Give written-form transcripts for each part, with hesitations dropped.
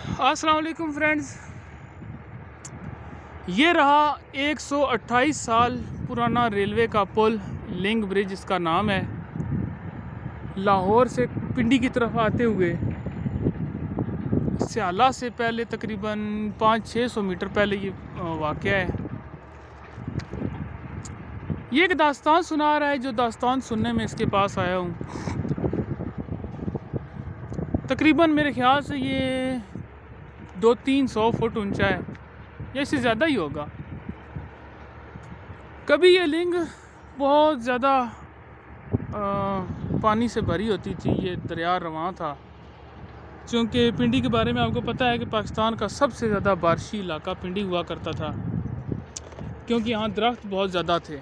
अस्सलाम वालेकुम फ्रेंड्स, ये रहा 128 साल पुराना रेलवे का पुल लिंक ब्रिज, इसका नाम है। लाहौर से पिंडी की तरफ आते हुए स्याला से पहले तकरीबन 500-600 मीटर पहले ये वाक़या है। ये एक दास्तान सुना रहा है, जो दास्तान सुनने में इसके पास आया हूँ। तकरीबन मेरे ख्याल से ये 200-300 फुट ऊंचा है या इससे ज़्यादा ही होगा। कभी ये लिंक बहुत ज़्यादा पानी से भरी होती थी, ये दरिया रवां था। क्योंकि पिंडी के बारे में आपको पता है कि पाकिस्तान का सबसे ज़्यादा बारिशी इलाका पिंडी हुआ करता था, क्योंकि यहाँ दरख्त बहुत ज़्यादा थे।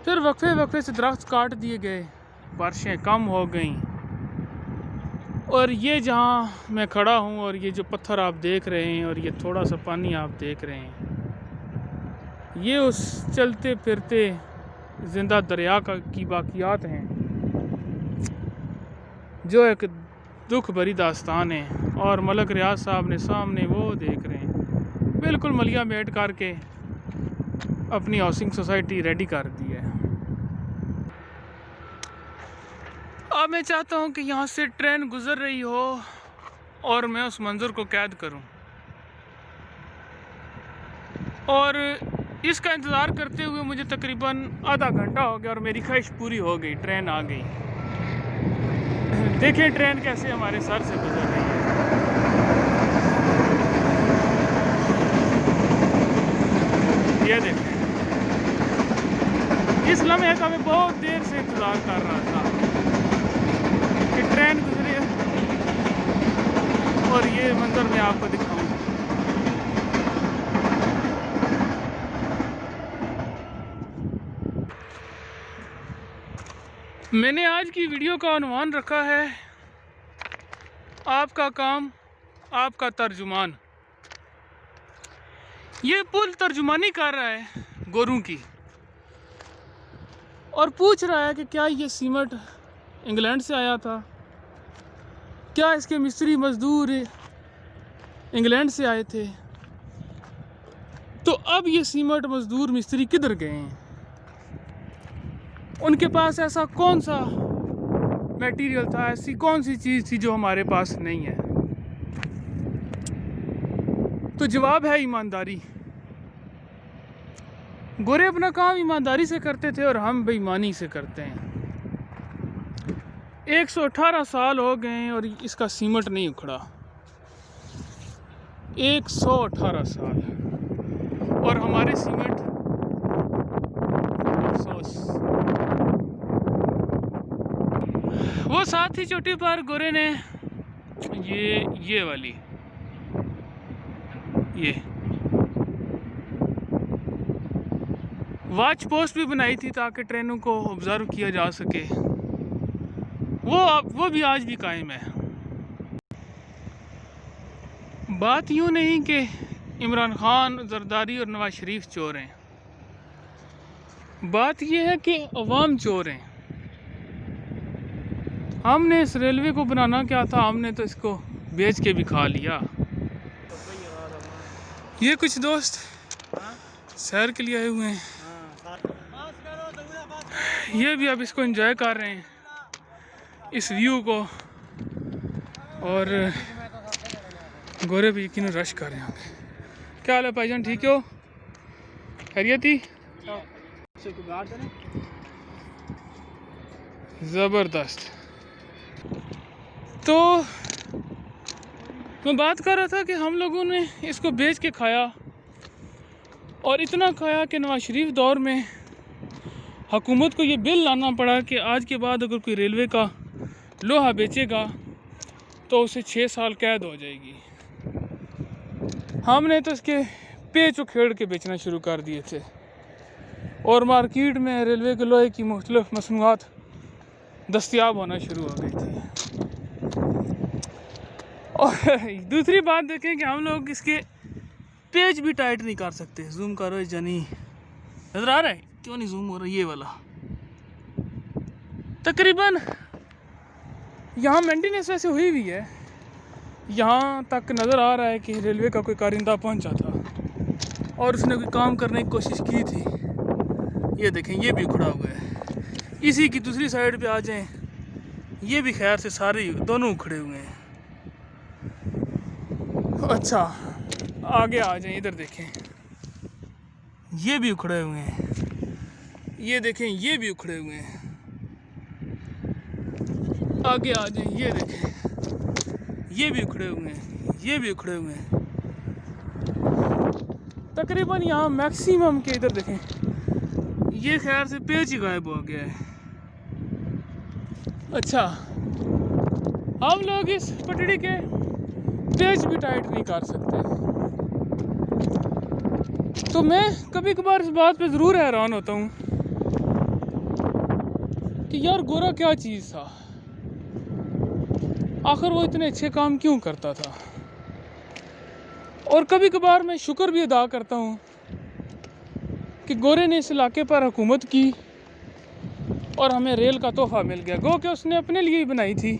फिर वक्फे वक्फे से दरख्त काट दिए गए, बारिशें कम हो गईं, और ये जहाँ मैं खड़ा हूँ और ये जो पत्थर आप देख रहे हैं और ये थोड़ा सा पानी आप देख रहे हैं, ये उस चलते फिरते ज़िंदा दरिया की बाक़ियात हैं, जो एक दुख भरी दास्तान है। और मलक रियाज साहब ने सामने वो देख रहे हैं, बिल्कुल मलिया मेट करके अपनी हाउसिंग सोसाइटी रेडी कर दी है। अब मैं चाहता हूँ कि यहाँ से ट्रेन गुज़र रही हो और मैं उस मंज़र को कैद करूँ, और इसका इंतज़ार करते हुए मुझे तकरीबन आधा घंटा हो गया और मेरी ख्वाहिश पूरी हो गई, ट्रेन आ गई। देखें ट्रेन कैसे हमारे सर से गुज़र रही है। ये देखें, इस लम्हे का मैं बहुत देर से इंतज़ार कर रहा था कि ट्रेन गुजरे और ये मंजर मैं आपको दिखाऊं। मैंने आज की वीडियो का उन्वान रखा है, आपका काम आपका तर्जुमान। ये पुल तर्जुमानी कर रहा है गोरों की, और पूछ रहा है कि क्या ये सीमेंट इंग्लैंड से आया था, क्या इसके मिस्त्री मजदूर इंग्लैंड से आए थे। तो अब ये सीमेंट मजदूर मिस्त्री किधर गए हैं? उनके पास ऐसा कौन सा मटेरियल था, ऐसी कौन सी चीज़ थी जो हमारे पास नहीं है? तो जवाब है ईमानदारी। गोरे अपना काम ईमानदारी से करते थे और हम बेईमानी से करते हैं। 118 साल हो गए हैं और इसका सीमेंट नहीं उखड़ा। 118 साल, और हमारे सीमेंट अफसोस। वो साथ ही चोटी पर गोरे ने ये वाली ये वॉच पोस्ट भी बनाई थी ताकि ट्रेनों को ऑब्जर्व किया जा सके। वो भी आज भी कायम है। बात यूँ नहीं कि इमरान खान, जरदारी और नवाज शरीफ चोर हैं। बात यह है कि अवाम चोर हैं। हमने इस रेलवे को बनाना क्या था, हमने तो इसको बेच के भी खा लिया। ये कुछ दोस्त सैर के लिए आए हुए हैं, ये भी अब इसको एंजॉय कर रहे हैं, इस व्यू को। और गोरे भी यकीन रश कर रहे हैं। क्या हाल है भाईजान, ठीक हो? खैरियत ही? ज़बरदस्त। तो मैं बात कर रहा था कि हम लोगों ने इसको बेच के खाया, और इतना खाया कि नवाज शरीफ दौर में हुकूमत को ये बिल लाना पड़ा कि आज के बाद अगर कोई रेलवे का लोहा बेचेगा तो उसे 6 साल कैद हो जाएगी। हमने तो इसके पेच उखेड़ के बेचना शुरू कर दिए थे, और मार्केट में रेलवे के लोहे की मुख्तलिफ मसनूआत दस्तयाब होना शुरू हो गई थी। और दूसरी बात देखें कि हम लोग इसके पेज भी टाइट नहीं कर सकते। जूम करो, जानी नज़र आ रहा है? क्यों नहीं जूम हो रहा? ये वाला तकरीबन यहाँ मेंटेनेंस वैसे हुई हुई है, यहाँ तक नज़र आ रहा है कि रेलवे का कोई कारिंदा पहुँचा था और उसने कोई काम करने की कोशिश की थी। ये देखें, ये भी उखड़ा हुआ है। इसी की दूसरी साइड पे आ जाएं, ये भी खैर से सारे दोनों उखड़े हुए हैं। अच्छा, आगे आ जाएं, इधर देखें, ये भी उखड़े हुए हैं। ये देखें, ये भी उखड़े हुए हैं। आगे आ जाएं, ये देखें, ये भी उखड़े हुए हैं, ये भी उखड़े हुए हैं। तकरीबन यहाँ मैक्सिमम के, इधर देखें, ये खैर से पेच ही गायब हो गया है। अच्छा, हम लोग इस पटड़ी के पेच भी टाइट नहीं कर सकते। तो मैं कभी कभार इस बात पे ज़रूर हैरान होता हूँ कि यार गोरा क्या चीज़ था, आखिर वो इतने अच्छे काम क्यों करता था। और कभी कभार मैं शुक्र भी अदा करता हूँ कि गोरे ने इस इलाके पर हुकूमत की और हमें रेल का तोहफा मिल गया। गो कि उसने अपने लिए ही बनाई थी,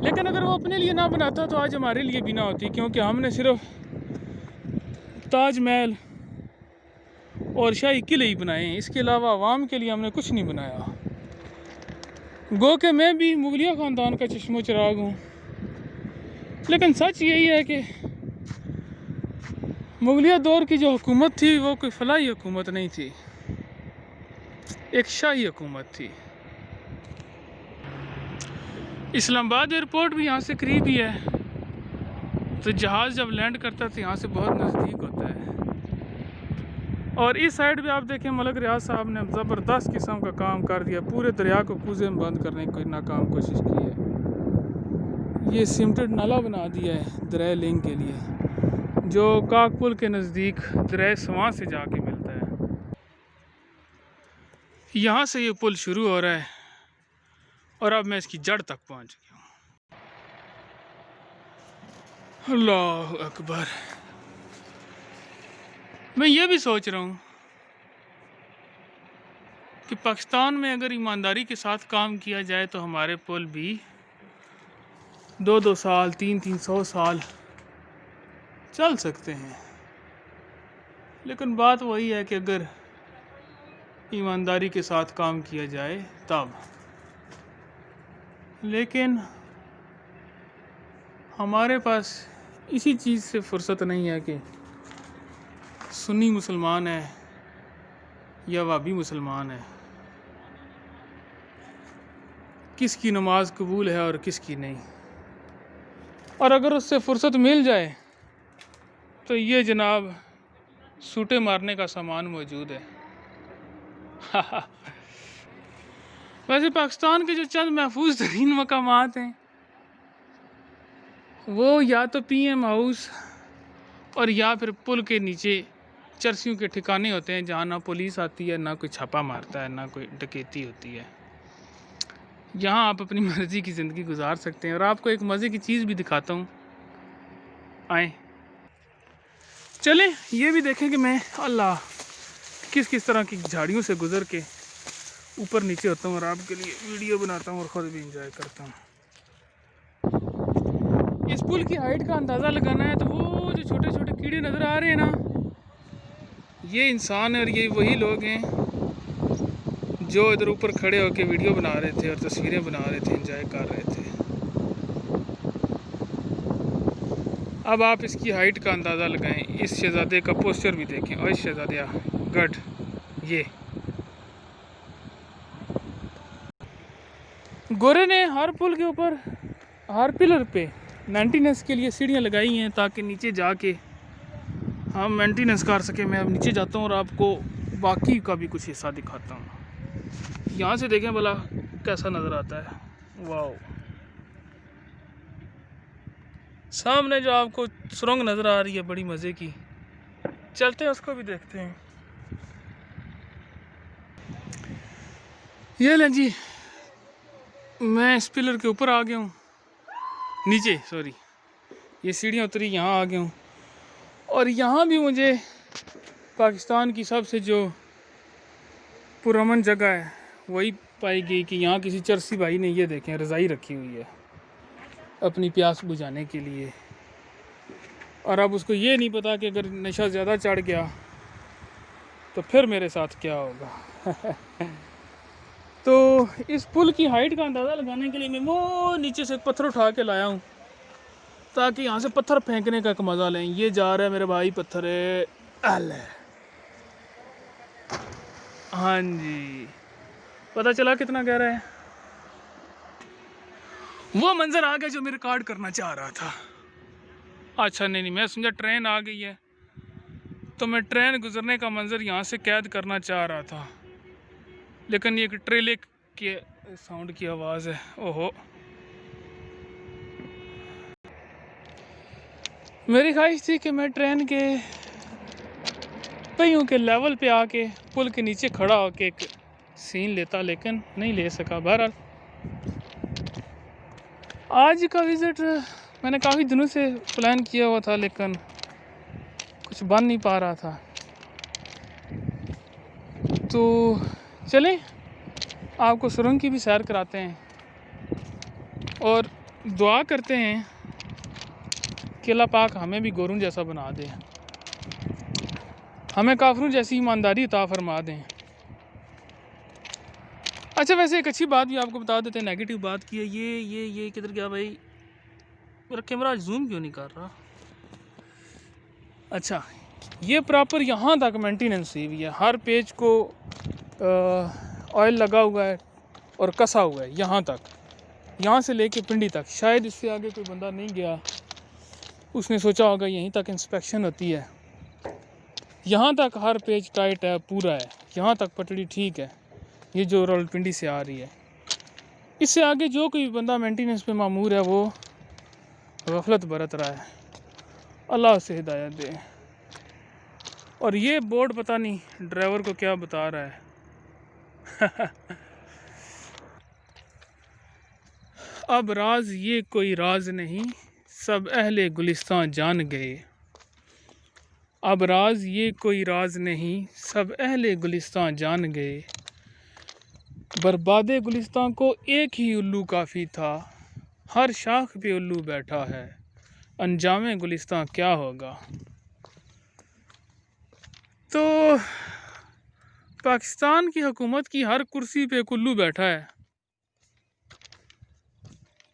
लेकिन अगर वो अपने लिए ना बनाता तो आज हमारे लिए भी ना होती, क्योंकि हमने सिर्फ ताजमहल और शाही किले ही बनाए हैं। इसके अलावा आवाम के लिए हमने कुछ नहीं बनाया। गो के मैं भी मुगलिया ख़ानदान का चश्मो चिराग हूँ, लेकिन सच यही है कि मुगलिया दौर की जो हुकूमत थी वो कोई फलाही हुकूमत नहीं थी, एक शाही हुकूमत थी। इस्लामाबाद एयरपोर्ट भी यहाँ से करीब ही है, तो जहाज़ जब लैंड करता है तो यहाँ से बहुत नज़दीक होता है। और इस साइड भी आप देखें, मलक रियाज साहब ने ज़बरदस्त किस्म का काम कर दिया, पूरे दरिया को कूजे में बंद करने की कोई नाकाम कोशिश की है। ये सीमेंटेड नाला बना दिया है दरिया लिंक के लिए, जो काकपुल के नज़दीक दरिया सवां से जाके मिलता है। यहाँ से ये पुल शुरू हो रहा है और अब मैं इसकी जड़ तक पहुँच गया हूँ। अल्लाह अकबर। मैं ये भी सोच रहा हूँ कि पाकिस्तान में अगर ईमानदारी के साथ काम किया जाए तो हमारे पुल भी 2-2 साल 300 साल चल सकते हैं। लेकिन बात वही है कि अगर ईमानदारी के साथ काम किया जाए तब। लेकिन हमारे पास इसी चीज़ से फुर्सत नहीं है कि सुन्नी मुसलमान है या वाबी मुसलमान है, किसकी नमाज कबूल है और किसकी नहीं। और अगर उससे फुर्सत मिल जाए तो ये जनाब सूटे मारने का सामान मौजूद है। वैसे पाकिस्तान के जो चंद महफूज तरीन मकामात हैं वो या तो PM हाउस और या फिर पुल के नीचे चरसियों के ठिकाने होते हैं, जहाँ ना पुलिस आती है, ना कोई छापा मारता है, ना कोई डकैती होती है। यहाँ आप अपनी मर्ज़ी की ज़िंदगी गुजार सकते हैं। और आपको एक मज़े की चीज़ भी दिखाता हूँ, आए चलें ये भी देखें कि मैं अल्लाह किस किस तरह की झाड़ियों से गुज़र के ऊपर नीचे होता हूँ और आपके लिए वीडियो बनाता हूँ और ख़ुद भी इंजॉय करता हूँ। इस पुल की हाइट का अंदाज़ा लगाना है तो वो जो छोटे छोटे कीड़े नज़र आ रहे हैं ना, ये इंसान है और ये वही लोग हैं जो इधर ऊपर खड़े होकर वीडियो बना रहे थे और तस्वीरें बना रहे थे, एंजॉय कर रहे थे। अब आप इसकी हाइट का अंदाज़ा लगाएं। इस शहज़ादे का पोस्चर भी देखें, और इस शहज़ादिया गढ़, ये गोरे ने हर पुल के ऊपर हर पिलर पे मेंटेनेंस के लिए सीढ़ियाँ लगाई हैं ताकि नीचे जाके हम मेंटेनेंस कर सकें। मैं अब नीचे जाता हूँ और आपको बाकी का भी कुछ हिस्सा दिखाता हूँ। यहाँ से देखें भला कैसा नज़र आता है। वाह, सामने जो आपको सुरंग नज़र आ रही है बड़ी मज़े की, चलते हैं उसको भी देखते हैं। ये लें जी, मैं इस पिलर के ऊपर आ गया हूँ, नीचे सॉरी, ये सीढ़ियाँ उतरी, यहाँ आ गया हूँ। और यहाँ भी मुझे पाकिस्तान की सबसे जो पुरअमन जगह है वही पाई गई कि यहाँ किसी चरसी भाई ने, ये देखें, रज़ाई रखी हुई है। अपनी प्यास बुझाने के लिए। और अब उसको ये नहीं पता कि अगर नशा ज़्यादा चढ़ गया तो फिर मेरे साथ क्या होगा। तो इस पुल की हाइट का अंदाज़ा लगाने के लिए मैं वो नीचे से पत्थर उठा के लाया हूँ, ताकि यहाँ से पत्थर फेंकने का एक मज़ा लें। ये जा रहा है मेरे भाई पत्थर है। हाँ जी, पता चला कितना गहरा है। वो मंजर आ गया जो मैं रिकॉर्ड करना चाह रहा था। अच्छा नहीं, मैं समझा ट्रेन आ गई है, तो मैं ट्रेन गुजरने का मंजर यहाँ से कैद करना चाह रहा था, लेकिन ये ट्रेले के साउंड की आवाज़ है। ओहो, मेरी ख्वाहिश थी कि मैं ट्रेन के पहियों के लेवल पे आके पुल के नीचे खड़ा होके एक सीन लेता, लेकिन नहीं ले सका। बहरहाल आज का विज़िट मैंने काफ़ी दिनों से प्लान किया हुआ था, लेकिन कुछ बन नहीं पा रहा था। तो चलें आपको सुरंग की भी सैर कराते हैं और दुआ करते हैं कि अल्लाह पाक हमें भी गोरों जैसा बना दे, हमें काफिरों जैसी ईमानदारी अता फरमा दें। अच्छा, वैसे एक अच्छी बात भी आपको बता देते हैं, नेगेटिव बात की है। ये किधर गया भाई? मेरा कैमरा जूम क्यों नहीं कर रहा? अच्छा, ये प्रॉपर यहाँ तक मेंटेनेंस हुई हुई है। हर पेज को ऑयल लगा हुआ है और कसा हुआ है यहाँ तक, यहाँ से लेके पिंडी तक। शायद इससे आगे कोई बंदा नहीं गया, उसने सोचा होगा यहीं तक इंस्पेक्शन होती है। यहाँ तक हर पेज टाइट है, पूरा है। यहाँ तक पटड़ी ठीक है, ये जो रावलपिंडी से आ रही है। इससे आगे जो कोई बंदा मेंटेनेंस पे मामूर है वो गफलत बरत रहा है, अल्लाह उसे हिदायत दे। और ये बोर्ड पता नहीं ड्राइवर को क्या बता रहा है। अब राज ये कोई राज नहीं, सब अहले गुलिस्तान जान गए। अब राज ये कोई राज नहीं, सब अहले गुलिस्तान जान गए। बर्बादे गुलिस्तान को एक ही उल्लू काफ़ी था, हर शाख पे उल्लू बैठा है, अंजामे गुलिस्तान क्या होगा। तो पाकिस्तान की हुकूमत की हर कुर्सी पे एक उल्लू बैठा है,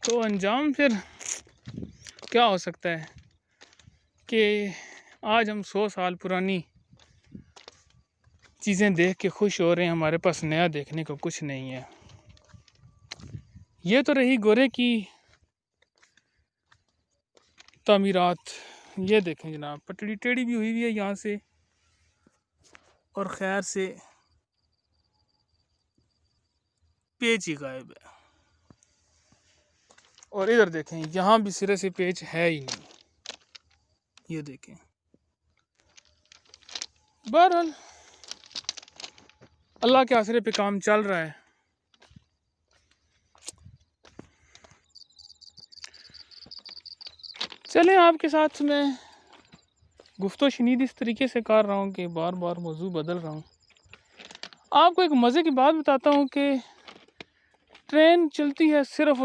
तो अंजाम फिर क्या हो सकता है कि आज हम 100 साल पुरानी चीज़ें देख के खुश हो रहे हैं, हमारे पास नया देखने को कुछ नहीं है। ये तो रही गोरे की तामीरात। ये देखें जनाब, पटड़ी टेढ़ी भी हुई है यहाँ से, और खैर से पेच ही गायब है। और इधर देखें, यहाँ भी सिरे से पेच है ही नहीं। ये देखें। बहरहाल अल्लाह के आसरे पे काम चल रहा है। चलें, आपके साथ मैं गुफ्तो शनीद इस तरीके से कर रहा हूँ कि बार बार मौजू बदल रहा हूँ। आपको एक मज़े की बात बताता हूँ कि ट्रेन चलती है सिर्फ़ और